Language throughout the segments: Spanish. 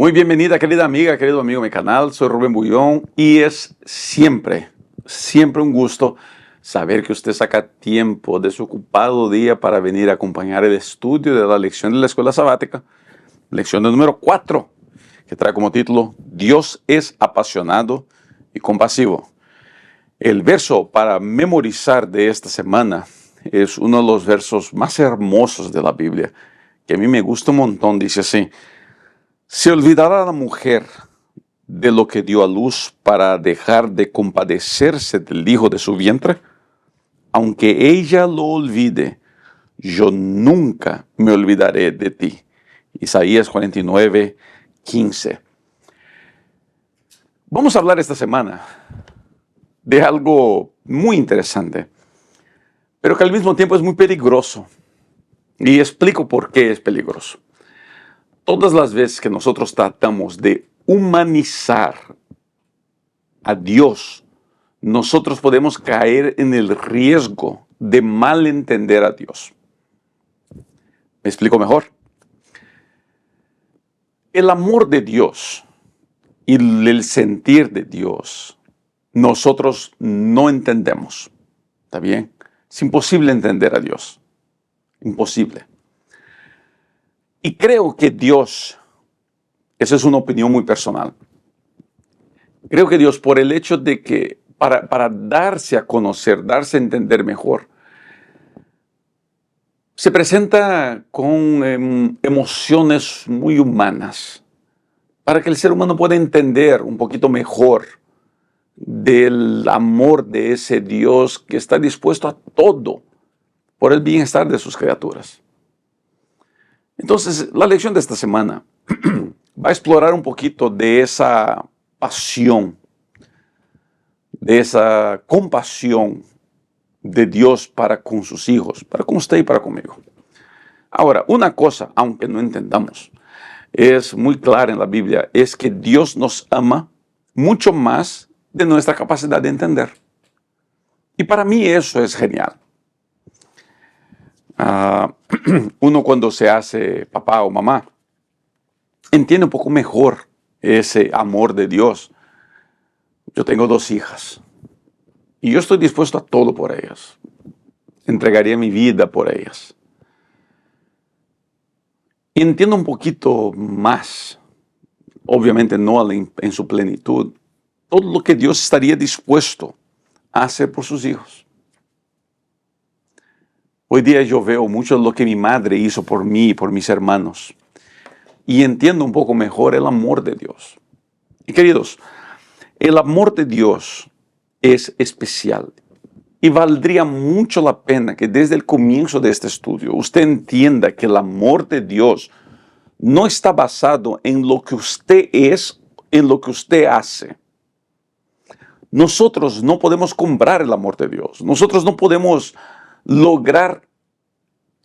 Muy bienvenida, querida amiga, querido amigo de mi canal. Soy Rubén Bullón y es siempre un gusto saber que usted saca tiempo de su ocupado día para venir a acompañar el estudio de la lección de la escuela sabática, lección de número 4, que trae como título Dios es apasionado y compasivo. El verso para memorizar de esta semana es uno de los versos más hermosos de la Biblia, que a mí me gusta un montón. Dice así: ¿se olvidará la mujer de lo que dio a luz para dejar de compadecerse del hijo de su vientre? Aunque ella lo olvide, yo nunca me olvidaré de ti. Isaías 49, 15. Vamos a hablar esta semana de algo muy interesante, pero que al mismo tiempo es muy peligroso. Y explico por qué es peligroso. Todas las veces que nosotros tratamos de humanizar a Dios, nosotros podemos caer en el riesgo de malentender a Dios. ¿Me explico mejor? El amor de Dios y el sentir de Dios, nosotros no entendemos. ¿Está bien? Es imposible entender a Dios. Imposible. Y creo que Dios, esa es una opinión muy personal, creo que Dios, por el hecho de que para darse a conocer, darse a entender mejor, se presenta con emociones muy humanas, para que el ser humano pueda entender un poquito mejor del amor de ese Dios que está dispuesto a todo por el bienestar de sus criaturas. Entonces, la lección de esta semana va a explorar un poquito de esa pasión, de esa compasión de Dios para con sus hijos, para con usted y para conmigo. Ahora, una cosa, aunque no entendamos, es muy clara en la Biblia, es que Dios nos ama mucho más de nuestra capacidad de entender. Y para mí eso es genial. Uno cuando se hace papá o mamá, entiende un poco mejor ese amor de Dios. Yo tengo 2 hijas y yo estoy dispuesto a todo por ellas. Entregaría mi vida por ellas. Y entiendo un poquito más, obviamente no en su plenitud, todo lo que Dios estaría dispuesto a hacer por sus hijos. Hoy día yo veo mucho de lo que mi madre hizo por mí y por mis hermanos. Y entiendo un poco mejor el amor de Dios. Y queridos, el amor de Dios es especial. Y valdría mucho la pena que desde el comienzo de este estudio usted entienda que el amor de Dios no está basado en lo que usted es, en lo que usted hace. Nosotros no podemos comprar el amor de Dios. Nosotros no podemos lograr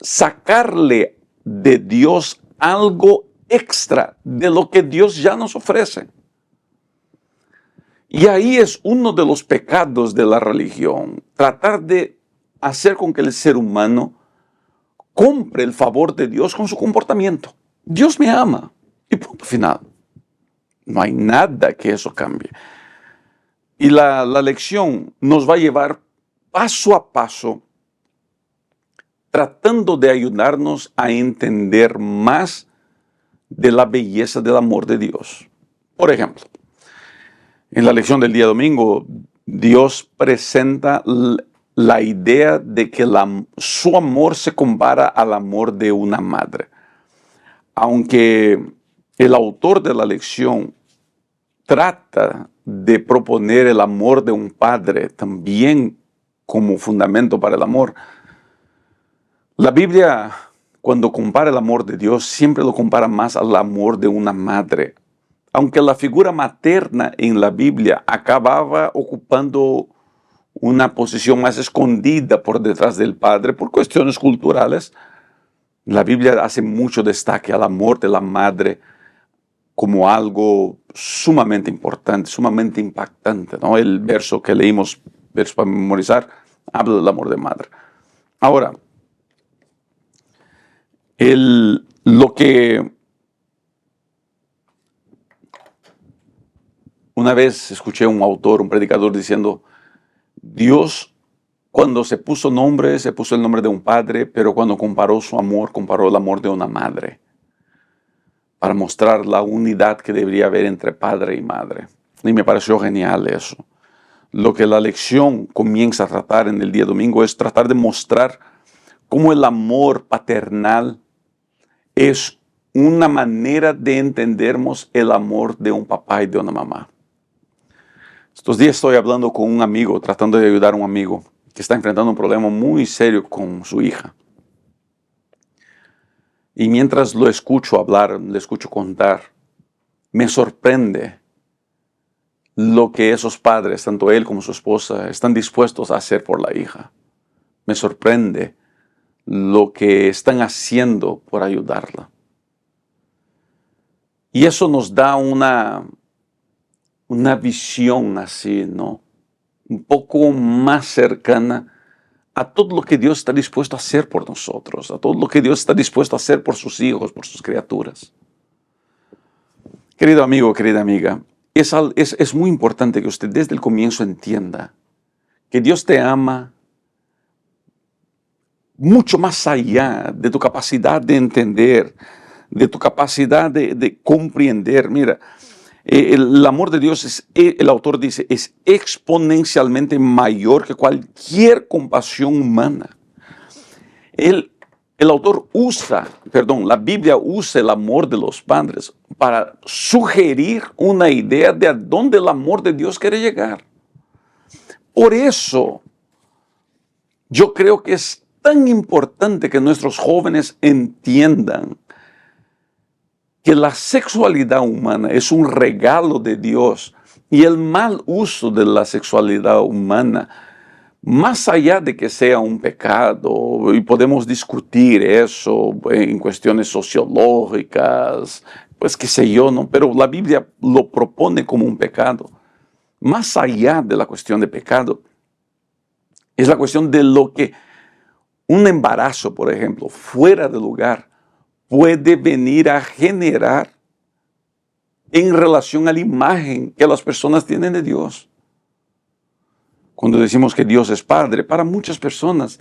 sacarle de Dios algo extra de lo que Dios ya nos ofrece. Y ahí es uno de los pecados de la religión, tratar de hacer con que el ser humano compre el favor de Dios con su comportamiento. Dios me ama y punto final. No hay nada que eso cambie. Y la lección nos va a llevar paso a paso, tratando de ayudarnos a entender más de la belleza del amor de Dios. Por ejemplo, en la lección del día domingo, Dios presenta la idea de que su amor se compara al amor de una madre. Aunque el autor de la lección trata de proponer el amor de un padre también como fundamento para el amor, la Biblia, cuando compara el amor de Dios, siempre lo compara más al amor de una madre. Aunque la figura materna en la Biblia acababa ocupando una posición más escondida por detrás del padre por cuestiones culturales, la Biblia hace mucho destaque al amor de la madre como algo sumamente importante, sumamente impactante, ¿no? El verso que leímos, verso para memorizar, habla del amor de madre. Ahora, lo que Una vez escuché a un autor, un predicador diciendo, Dios cuando se puso el nombre de un padre, pero cuando comparó su amor, comparó el amor de una madre, para mostrar la unidad que debería haber entre padre y madre. Y me pareció genial eso. Lo que la lección comienza a tratar en el día domingo es tratar de mostrar cómo el amor paternal es una manera de entendernos el amor de un papá y de una mamá. Estos días estoy hablando con un amigo, tratando de ayudar a un amigo que está enfrentando un problema muy serio con su hija. Y mientras lo escucho hablar, le escucho contar, me sorprende lo que esos padres, tanto él como su esposa, están dispuestos a hacer por la hija. Me sorprende lo que están haciendo por ayudarla. Y eso nos da una visión así, ¿no? Un poco más cercana a todo lo que Dios está dispuesto a hacer por nosotros, a todo lo que Dios está dispuesto a hacer por sus hijos, por sus criaturas. Querido amigo, querida amiga, es muy importante que usted desde el comienzo entienda que Dios te ama mucho más allá de tu capacidad de entender, de tu capacidad de comprender. Mira, el amor de Dios, el autor dice, es exponencialmente mayor que cualquier compasión humana. La Biblia usa el amor de los padres para sugerir una idea de a dónde el amor de Dios quiere llegar. Por eso, yo creo que es tan importante que nuestros jóvenes entiendan que la sexualidad humana es un regalo de Dios y el mal uso de la sexualidad humana, más allá de que sea un pecado, y podemos discutir eso en cuestiones sociológicas, pues qué sé yo, ¿no? Pero la Biblia lo propone como un pecado. Más allá de la cuestión de pecado, es la cuestión de lo que un embarazo, por ejemplo, fuera de lugar, puede venir a generar en relación a la imagen que las personas tienen de Dios. Cuando decimos que Dios es Padre, para muchas personas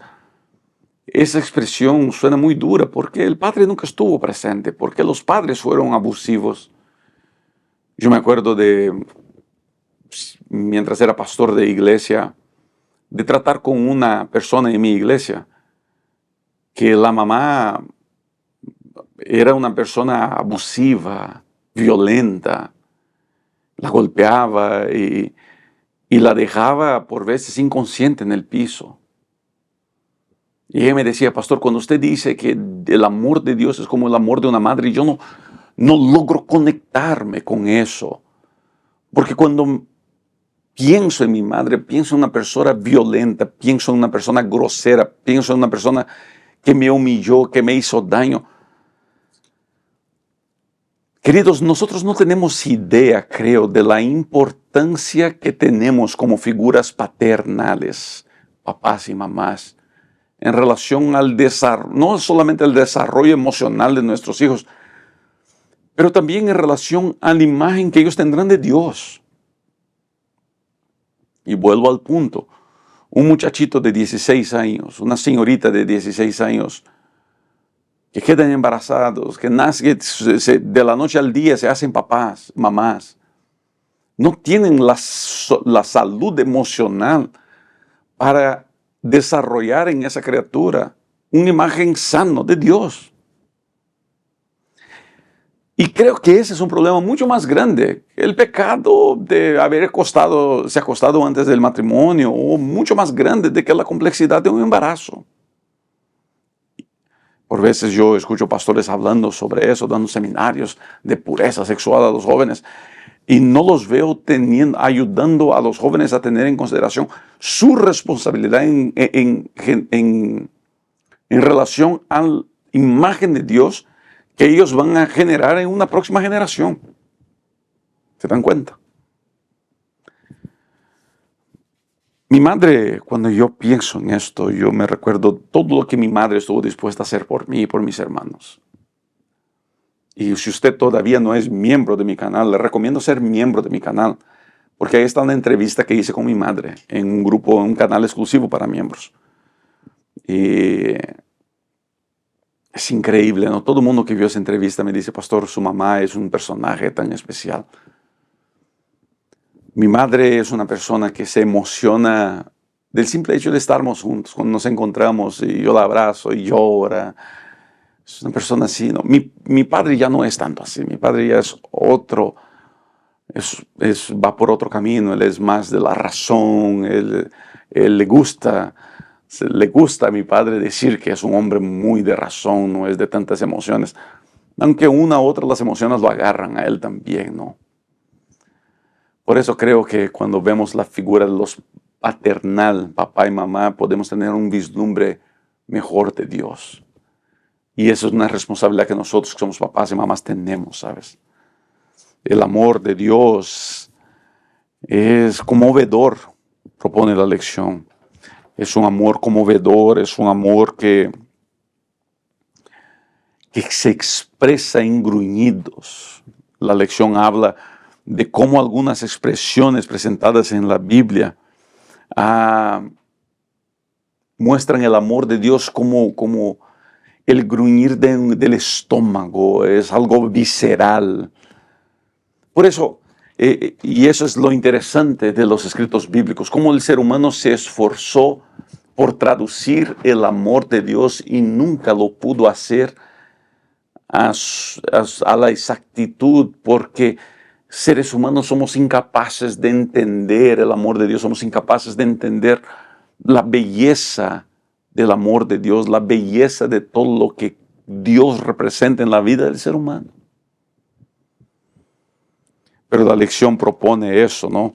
esa expresión suena muy dura porque el Padre nunca estuvo presente, porque los padres fueron abusivos. Yo me acuerdo mientras era pastor de iglesia, de tratar con una persona en mi iglesia, que la mamá era una persona abusiva, violenta, la golpeaba y la dejaba por veces inconsciente en el piso. Y ella me decía, pastor, cuando usted dice que el amor de Dios es como el amor de una madre, yo no logro conectarme con eso. Porque cuando pienso en mi madre, pienso en una persona violenta, pienso en una persona grosera, pienso en una persona que me humilló, que me hizo daño. Queridos, nosotros no tenemos idea, creo, de la importancia que tenemos como figuras paternales, papás y mamás, en relación al desarrollo, no solamente al desarrollo emocional de nuestros hijos, pero también en relación a la imagen que ellos tendrán de Dios. Y vuelvo al punto, un muchachito de 16 años, una señorita de 16 años, que quedan embarazados, que nacen de la noche al día, se hacen papás, mamás, no tienen la salud emocional para desarrollar en esa criatura una imagen sana de Dios. Y creo que ese es un problema mucho más grande. El pecado de se acostado antes del matrimonio, o mucho más grande de que la complejidad de un embarazo. Por veces yo escucho pastores hablando sobre eso, dando seminarios de pureza sexual a los jóvenes, y no los veo ayudando a los jóvenes a tener en consideración su responsabilidad en relación a la imagen de Dios que ellos van a generar en una próxima generación. ¿Se dan cuenta? Mi madre, cuando yo pienso en esto, yo me recuerdo todo lo que mi madre estuvo dispuesta a hacer por mí y por mis hermanos. Y si usted todavía no es miembro de mi canal, le recomiendo ser miembro de mi canal. Porque ahí está una entrevista que hice con mi madre en un grupo, en un canal exclusivo para miembros. Y es increíble, ¿no? Todo el mundo que vio esa entrevista me dice, pastor, su mamá es un personaje tan especial. Mi madre es una persona que se emociona del simple hecho de estarmos juntos, cuando nos encontramos y yo la abrazo y llora. Es una persona así, ¿no? Mi padre ya no es tanto así, mi padre ya es otro, va por otro camino, él es más de la razón, él le gusta a mi padre decir que es un hombre muy de razón, no es de tantas emociones, aunque una u otra las emociones lo agarran a él también, ¿no? Por eso creo que cuando vemos la figura de los paternal, papá y mamá, podemos tener un vislumbre mejor de Dios. Y eso es una responsabilidad que nosotros que somos papás y mamás tenemos, ¿sabes? El amor de Dios es conmovedor, propone la lección. Es un amor conmovedor, es un amor que se expresa en gruñidos. La lección habla de cómo algunas expresiones presentadas en la Biblia muestran el amor de Dios como el gruñir del estómago, es algo visceral. Por eso, y eso es lo interesante de los escritos bíblicos, cómo el ser humano se esforzó por traducir el amor de Dios y nunca lo pudo hacer a la exactitud, porque seres humanos somos incapaces de entender el amor de Dios, somos incapaces de entender la belleza del amor de Dios, la belleza de todo lo que Dios representa en la vida del ser humano. Pero la lección propone eso, ¿no?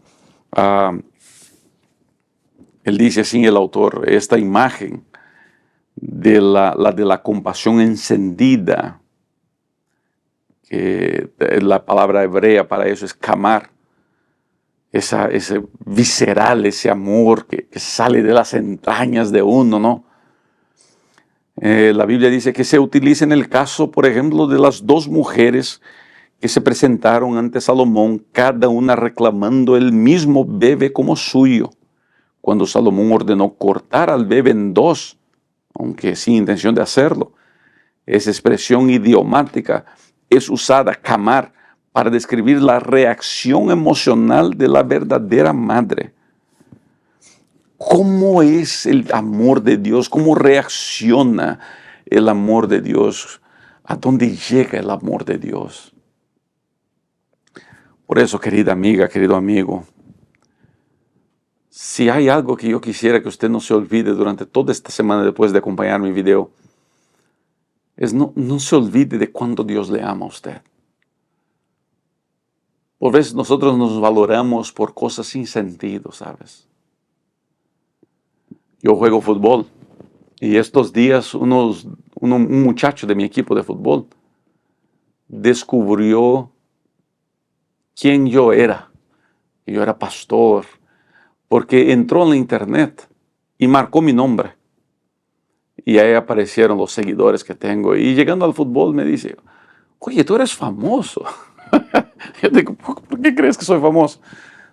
Él dice así, el autor, esta imagen de la compasión encendida, que la palabra hebrea para eso es kamar, ese visceral, ese amor que sale de las entrañas de uno, ¿no? La Biblia dice que se utiliza en el caso, por ejemplo, de las dos mujeres que se presentaron ante Salomón, cada una reclamando el mismo bebé como suyo. Cuando Salomón ordenó cortar al bebé en dos, aunque sin intención de hacerlo, esa expresión idiomática es usada, kamar, para describir la reacción emocional de la verdadera madre. ¿Cómo es el amor de Dios? ¿Cómo reacciona el amor de Dios? ¿A dónde llega el amor de Dios? Por eso, querida amiga, querido amigo, si hay algo que yo quisiera que usted no se olvide durante toda esta semana después de acompañar mi video, es no se olvide de cuánto Dios le ama a usted. Por veces nosotros nos valoramos por cosas sin sentido, ¿sabes? Yo juego fútbol y estos días un muchacho de mi equipo de fútbol descubrió quién yo era. Yo era pastor, porque entró en la internet y marcó mi nombre. Y ahí aparecieron los seguidores que tengo. Y llegando al fútbol me dice, oye, tú eres famoso. Yo digo, ¿por qué crees que soy famoso?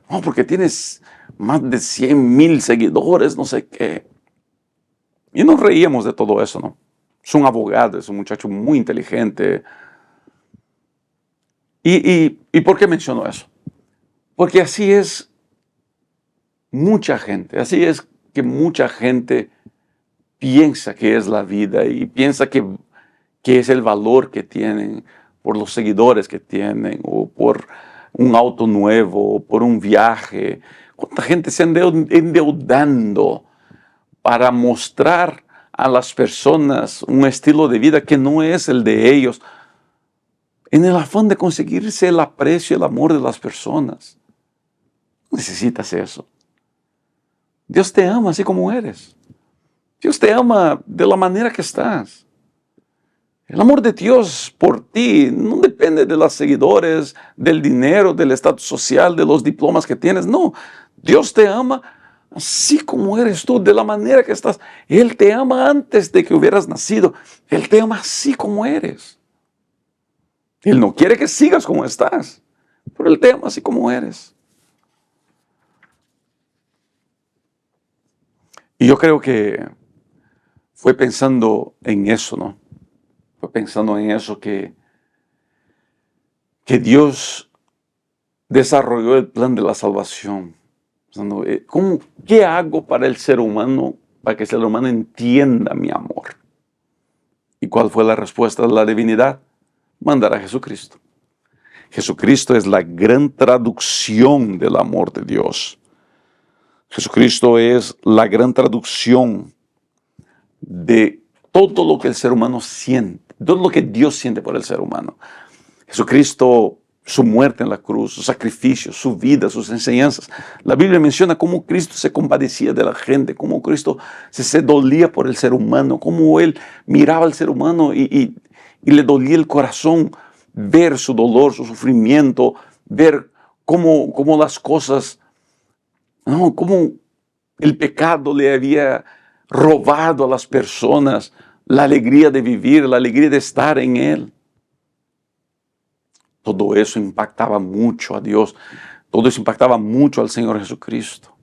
No, porque tienes más de 100,000 seguidores, no sé qué. Y nos reíamos de todo eso, ¿no? Es un abogado, es un muchacho muy inteligente. ¿Y por qué menciono eso? Porque así es mucha gente, así es que mucha gente piensa que es la vida y piensa que es el valor que tienen por los seguidores que tienen o por un auto nuevo o por un viaje. ¿Cuánta gente se anda endeudando para mostrar a las personas un estilo de vida que no es el de ellos, en el afán de conseguirse el aprecio y el amor de las personas? Necesitas eso. Dios te ama así como eres. Dios te ama de la manera que estás. El amor de Dios por ti no depende de los seguidores, del dinero, del estatus social, de los diplomas que tienes. No, Dios te ama así como eres tú, de la manera que estás. Él te ama antes de que hubieras nacido. Él te ama así como eres. Él no quiere que sigas como estás, pero Él te ama así como eres. Y yo creo que fue pensando en eso, ¿no? Fue pensando en eso que Dios desarrolló el plan de la salvación. Pensando, ¿qué hago para el ser humano, para que el ser humano entienda mi amor? ¿Y cuál fue la respuesta de la divinidad? Mandar a Jesucristo. Jesucristo es la gran traducción del amor de Dios. Jesucristo es la gran traducción de todo lo que el ser humano siente, todo lo que Dios siente por el ser humano. Jesucristo, su muerte en la cruz, su sacrificio, su vida, sus enseñanzas. La Biblia menciona cómo Cristo se compadecía de la gente, cómo Cristo se dolía por el ser humano, cómo Él miraba al ser humano y le dolía el corazón ver su dolor, su sufrimiento, ver cómo las cosas, no, cómo el pecado le había robado a las personas la alegría de vivir, la alegría de estar en Él. Todo eso impactaba mucho a Dios, todo eso impactaba mucho al Señor Jesucristo.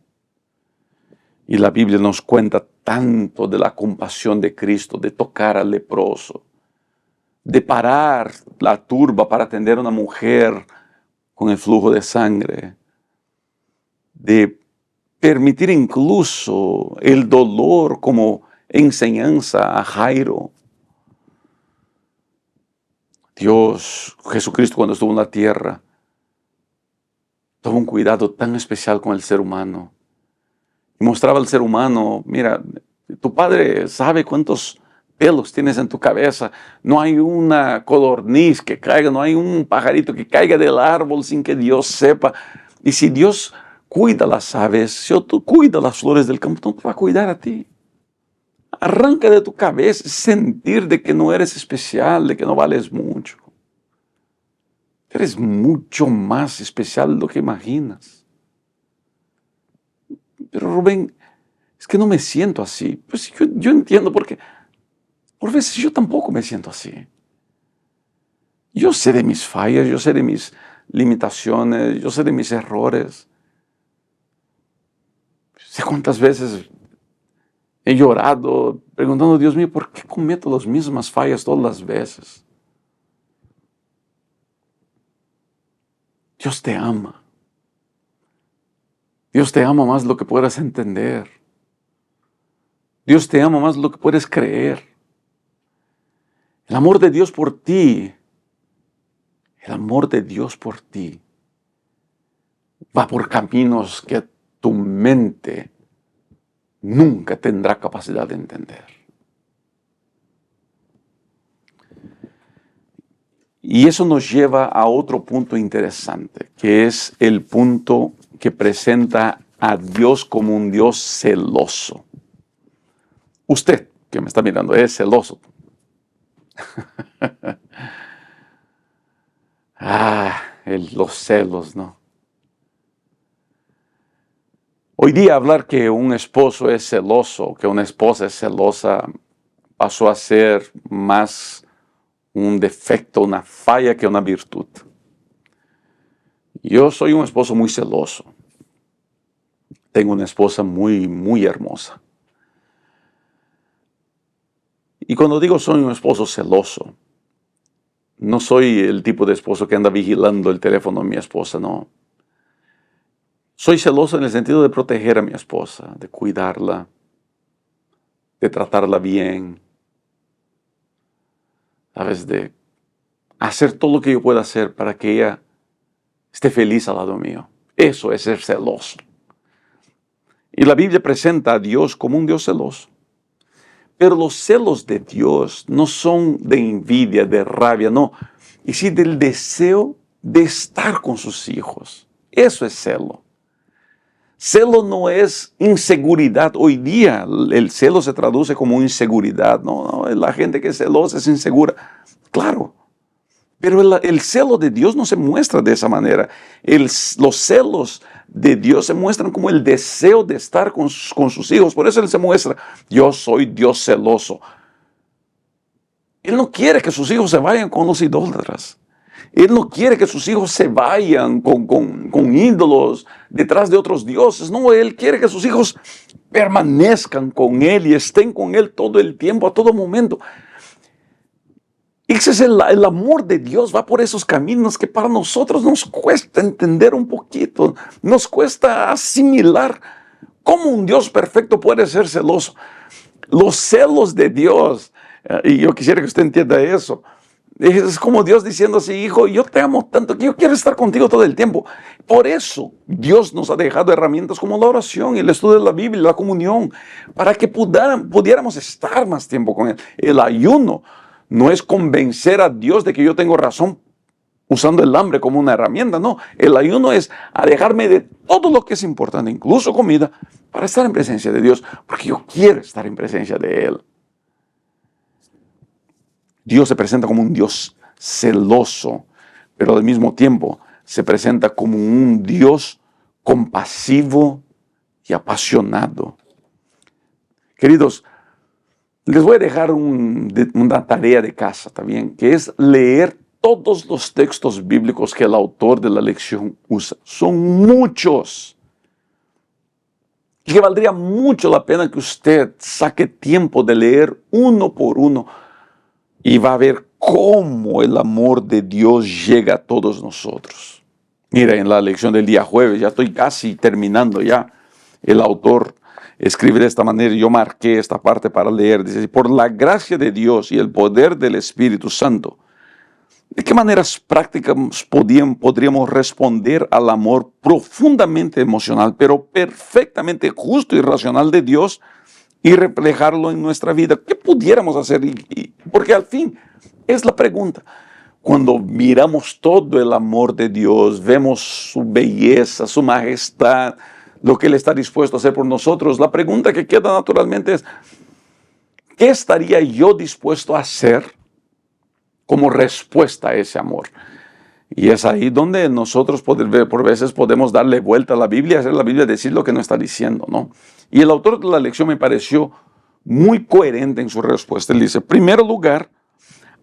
Y la Biblia nos cuenta tanto de la compasión de Cristo, de tocar al leproso, de parar la turba para atender a una mujer con el flujo de sangre, de permitir incluso el dolor como enseñanza a Jairo. Dios, Jesucristo, cuando estuvo en la tierra, tuvo un cuidado tan especial con el ser humano. Y mostraba al ser humano, mira, tu padre sabe cuántos pelos tienes en tu cabeza. No hay una codorniz que caiga, no hay un pajarito que caiga del árbol sin que Dios sepa. Y si Dios cuida las aves, si tú cuidas las flores del campo, no te va a cuidar a ti. Arranca de tu cabeza sentir de que no eres especial, de que no vales mucho. Eres mucho más especial de lo que imaginas. Pero Rubén, es que no me siento así. Pues yo entiendo porque por veces yo tampoco me siento así. Yo sé de mis fallas, yo sé de mis limitaciones, yo sé de mis errores. Sé cuántas veces he llorado preguntando, Dios mío, ¿por qué cometo las mismas fallas todas las veces? Dios te ama. Dios te ama más de lo que puedas entender. Dios te ama más de lo que puedes creer. El amor de Dios por ti, el amor de Dios por ti, va por caminos que tu mente nunca tendrá capacidad de entender. Y eso nos lleva a otro punto interesante, que es el punto que presenta a Dios como un Dios celoso. Usted, que me está mirando, es celoso. Los celos, ¿no? Hoy día hablar que un esposo es celoso, que una esposa es celosa, pasó a ser más un defecto, una falla que una virtud. Yo soy un esposo muy celoso. Tengo una esposa muy, muy hermosa. Y cuando digo soy un esposo celoso, no soy el tipo de esposo que anda vigilando el teléfono de mi esposa, no. Soy celoso en el sentido de proteger a mi esposa, de cuidarla, de tratarla bien, ¿sabes? De hacer todo lo que yo pueda hacer para que ella esté feliz al lado mío. Eso es ser celoso. Y la Biblia presenta a Dios como un Dios celoso. Pero los celos de Dios no son de envidia, de rabia, no. Y sí del deseo de estar con sus hijos. Eso es celo. Celo no es inseguridad. Hoy día el celo se traduce como inseguridad. No, la gente que es celosa es insegura. Claro. Pero el celo de Dios no se muestra de esa manera. Los celos de Dios se muestran como el deseo de estar con sus hijos. Por eso Él se muestra, yo soy Dios celoso. Él no quiere que sus hijos se vayan con los idólatras. Él no quiere que sus hijos se vayan con ídolos detrás de otros dioses. No, Él quiere que sus hijos permanezcan con Él y estén con Él todo el tiempo, a todo momento. Ese es el amor de Dios, va por esos caminos que para nosotros nos cuesta entender un poquito, nos cuesta asimilar cómo un Dios perfecto puede ser celoso. Los celos de Dios, y yo quisiera que usted entienda eso, es como Dios diciendo así: hijo, yo te amo tanto que yo quiero estar contigo todo el tiempo. Por eso Dios nos ha dejado herramientas como la oración, el estudio de la Biblia, la comunión, para que pudiéramos estar más tiempo con Él. El ayuno no es convencer a Dios de que yo tengo razón usando el hambre como una herramienta, no. El ayuno es alejarme de todo lo que es importante, incluso comida, para estar en presencia de Dios, porque yo quiero estar en presencia de Él. Dios se presenta como un Dios celoso, pero al mismo tiempo se presenta como un Dios compasivo y apasionado. Queridos, les voy a dejar una tarea de casa también, que es leer todos los textos bíblicos que el autor de la lección usa. Son muchos. Y que valdría mucho la pena que usted saque tiempo de leer uno por uno y va a ver cómo el amor de Dios llega a todos nosotros. Mira, en la lección del día jueves, ya estoy casi terminando ya, el autor escribe de esta manera, yo marqué esta parte para leer, dice: por la gracia de Dios y el poder del Espíritu Santo, ¿de qué maneras prácticas podríamos responder al amor profundamente emocional, pero perfectamente justo y racional de Dios y reflejarlo en nuestra vida? ¿Qué pudiéramos hacer? Porque al fin es la pregunta. Cuando miramos todo el amor de Dios, vemos su belleza, su majestad, lo que Él está dispuesto a hacer por nosotros, la pregunta que queda naturalmente es: ¿qué estaría yo dispuesto a hacer como respuesta a ese amor? Y es ahí donde nosotros por veces podemos darle vuelta a la Biblia, hacer la Biblia decir lo que no está diciendo, ¿no? Y el autor de la lección me pareció muy coherente en su respuesta. Él dice: en primer lugar,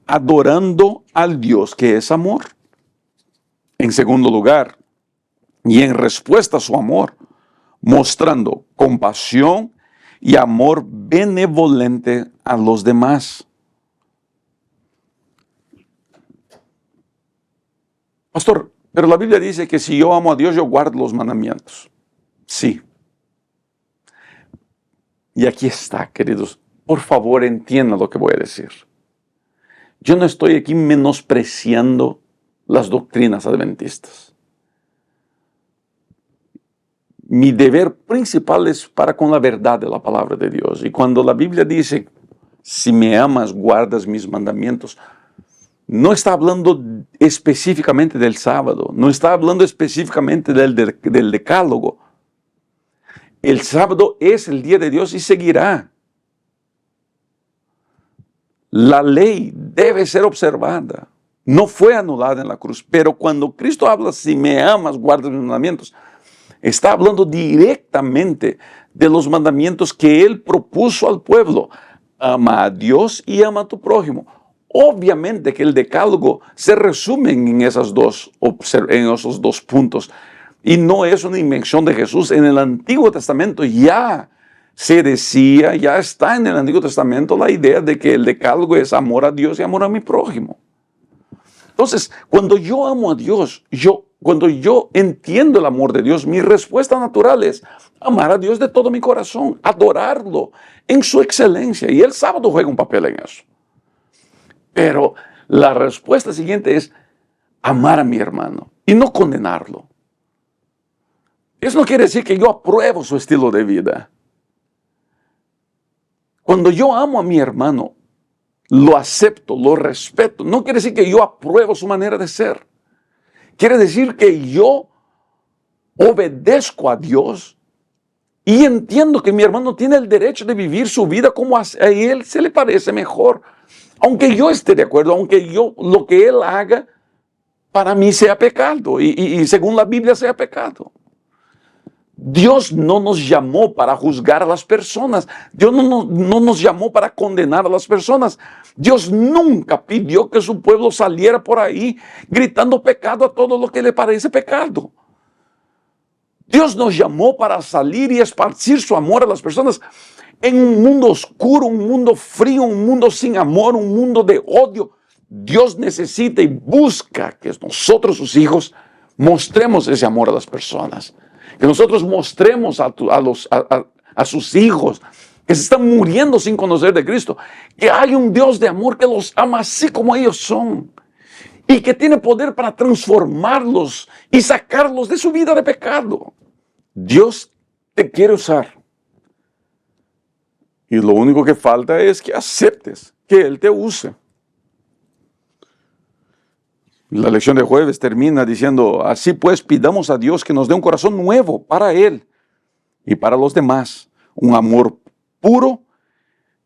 adorando al Dios que es amor. En segundo lugar, y en respuesta a su amor, mostrando compasión y amor benevolente a los demás. Pastor, pero la Biblia dice que si yo amo a Dios, yo guardo los mandamientos. Sí. Y aquí está, queridos. Por favor, entiendan lo que voy a decir. Yo no estoy aquí menospreciando las doctrinas adventistas. Mi deber principal es para con la verdad de la palabra de Dios. Y cuando la Biblia dice: si me amas, guardas mis mandamientos, no está hablando específicamente del sábado, no está hablando específicamente del decálogo. El sábado es el día de Dios y seguirá. La ley debe ser observada. No fue anulada en la cruz, pero cuando Cristo habla: si me amas, guardas mis mandamientos, está hablando directamente de los mandamientos que Él propuso al pueblo. Ama a Dios y ama a tu prójimo. Obviamente que el decálogo se resume en esos dos puntos. Y no es una invención de Jesús. En el Antiguo Testamento ya se decía, ya está en el Antiguo Testamento la idea de que el decálogo es amor a Dios y amor a mi prójimo. Entonces, cuando yo amo a Dios, cuando yo entiendo el amor de Dios, mi respuesta natural es amar a Dios de todo mi corazón, adorarlo en su excelencia. Y el sábado juega un papel en eso. Pero la respuesta siguiente es amar a mi hermano y no condenarlo. Eso no quiere decir que yo apruebo su estilo de vida. Cuando yo amo a mi hermano, lo acepto, lo respeto. No quiere decir que yo apruebo su manera de ser. Quiere decir que yo obedezco a Dios y entiendo que mi hermano tiene el derecho de vivir su vida como a él se le parece mejor. Aunque yo esté de acuerdo, aunque lo que él haga para mí sea pecado y según la Biblia sea pecado. Dios no nos llamó para juzgar a las personas. Dios no nos llamó para condenar a las personas. Dios nunca pidió que su pueblo saliera por ahí gritando pecado a todo lo que le parece pecado. Dios nos llamó para salir y esparcir su amor a las personas en un mundo oscuro, un mundo frío, un mundo sin amor, un mundo de odio. Dios necesita y busca que nosotros, sus hijos, mostremos ese amor a las personas. Que nosotros mostremos a sus hijos que se están muriendo sin conocer de Cristo, que hay un Dios de amor que los ama así como ellos son y que tiene poder para transformarlos y sacarlos de su vida de pecado. Dios te quiere usar. Y lo único que falta es que aceptes que Él te use. La lección de jueves termina diciendo, así pues pidamos a Dios que nos dé un corazón nuevo para Él y para los demás, un amor puro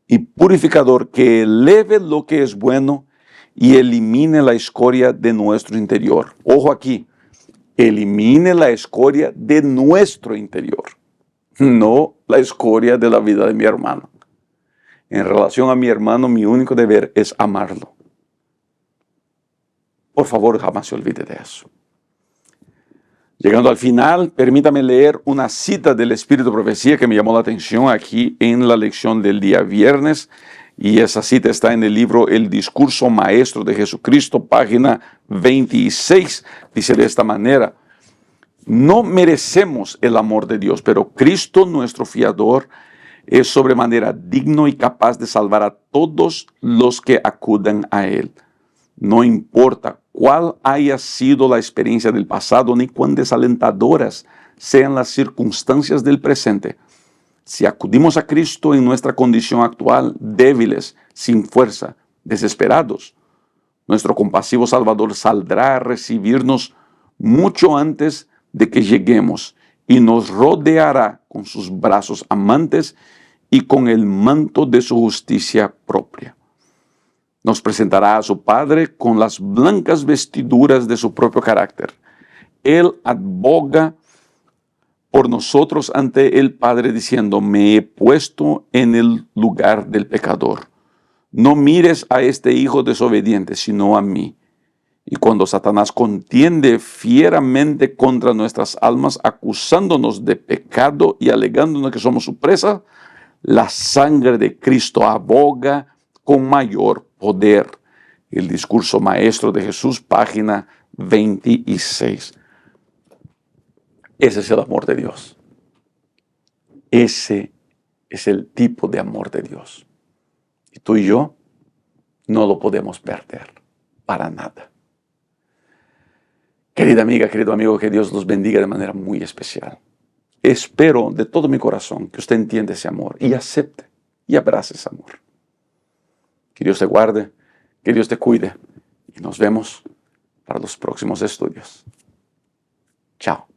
y purificador que eleve lo que es bueno y elimine la escoria de nuestro interior. Ojo aquí, elimine la escoria de nuestro interior, no la escoria de la vida de mi hermano. En relación a mi hermano, mi único deber es amarlo. Por favor, jamás se olvide de eso. Llegando al final, permítame leer una cita del Espíritu de Profecía que me llamó la atención aquí en la lección del día viernes. Y esa cita está en el libro El Discurso Maestro de Jesucristo, página 26. Dice de esta manera, no merecemos el amor de Dios, pero Cristo, nuestro fiador, es sobremanera digno y capaz de salvar a todos los que acudan a Él. No importa cuál haya sido la experiencia del pasado, ni cuán desalentadoras sean las circunstancias del presente. Si acudimos a Cristo en nuestra condición actual, débiles, sin fuerza, desesperados, nuestro compasivo Salvador saldrá a recibirnos mucho antes de que lleguemos y nos rodeará con sus brazos amantes y con el manto de su justicia propia. Nos presentará a su Padre con las blancas vestiduras de su propio carácter. Él aboga por nosotros ante el Padre diciendo, me he puesto en el lugar del pecador. No mires a este hijo desobediente, sino a mí. Y cuando Satanás contiende fieramente contra nuestras almas, acusándonos de pecado y alegándonos que somos su presa, la sangre de Cristo aboga con mayor poder. El Discurso Maestro de Jesús, página 26. Ese es el amor de Dios. Ese es el tipo de amor de Dios. Y tú y yo no lo podemos perder para nada. Querida amiga, querido amigo, que Dios los bendiga de manera muy especial. Espero de todo mi corazón que usted entienda ese amor y acepte y abrace ese amor. Que Dios te guarde, que Dios te cuide y nos vemos para los próximos estudios. Chao.